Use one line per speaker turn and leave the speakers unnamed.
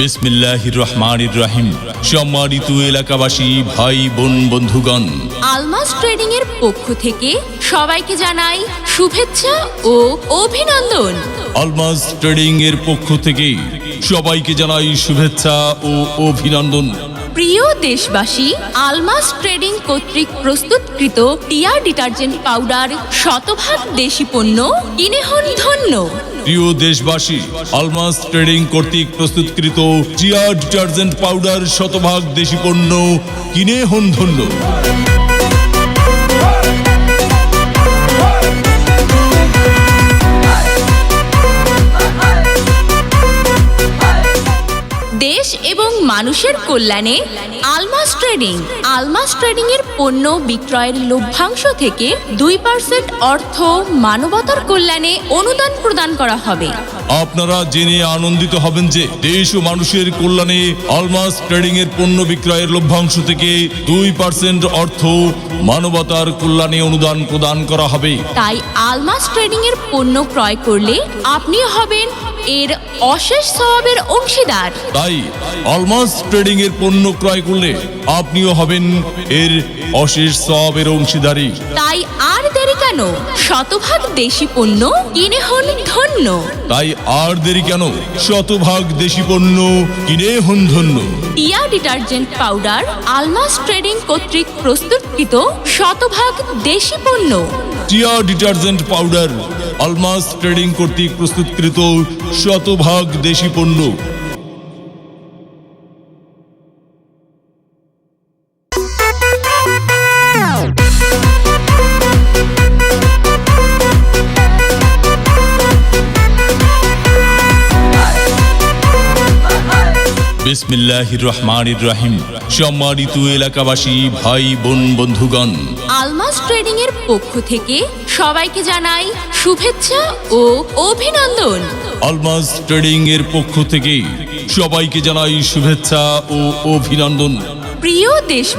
বিসমিল্লাহির রহমানির রহিম। সম্মানিত এলাকাবাসী, ভাই বোন, বন্ধুগণ,
আলমাস ট্রেডিং এর পক্ষ থেকে সবাইকে জানাই শুভেচ্ছা ও অভিনন্দন।
আলমাস ট্রেডিং এর পক্ষ থেকে সবাইকে জানাই শুভেচ্ছা ও অভিনন্দন।
প্রিয় দেশবাসী, আলমাস ট্রেডিং কর্তৃক প্রস্তুতকৃত টিয়া ডিটারজেন্ট পাউডার শতভাগ দেশি পণ্য কিনে হন ধন্য।
প্রিয় দেশবাসী, আলমাস ট্রেডিং কর্তৃক প্রস্তুতকৃত টিয়া ডিটারজেন্ট পাউডার শতভাগ দেশি পণ্য কিনে হন ধন্য।
দেশ এবং মানুষের কল্যাণে আলমাস ট্রেডিং এর পণ্য বিক্রয়ের লভ্যাংশ থেকে 2% অর্থ মানবতার কল্যাণে অনুদান প্রদান করা হবে।
আপনারা জেনে আনন্দিত হবেন যে দেশ ও মানুষের কল্যাণে আলমাস ট্রেডিং এর পণ্য বিক্রয়ের লভ্যাংশ থেকে 2% অর্থ মানবতার কল্যাণে অনুদান প্রদান করা হবে।
তাই আলমাস ট্রেডিং এর পণ্য ক্রয় করলে আপনিও হবেন এর অশেষ সওয়াবের অংশীদার।
তাই আলমাস ট্রেডিং এর পণ্য ক্রয় করলে আপনিও হবেন এর অশেষ সওয়াবের অংশীদারি।
তাই আর দেরি কেন, শতভাগ দেশি পণ্য কিনে হন ধন্য।
তাই আর দেরি কেন, শতভাগ দেশি পণ্য কিনে হন ধন্য।
টিয়া ডিটারজেন্ট পাউডার আলমাস ট্রেডিং কর্তৃক প্রস্তুতকৃত শতভাগ দেশি পণ্য।
টিয়া ডিটারজেন্ট পাউডার আলমাস ট্রেডিং কর্তৃক প্রস্তুতকৃত শতভাগ দেশি পণ্য। বিসমিল্লাহির রহমানির রহিম। সম্মানিত এলাকাবাসী, ভাই বোন, বন্ধুগণ,
আলমাস ট্রেডিং এর পক্ষ থেকে সবাইকে জানাই শুভেচ্ছা ও অভিনন্দন।
আলমাস ট্রেডিং এর পক্ষ থেকে সবাইকে জানাই শুভেচ্ছা ও অভিনন্দন।
প্রিয় দেশ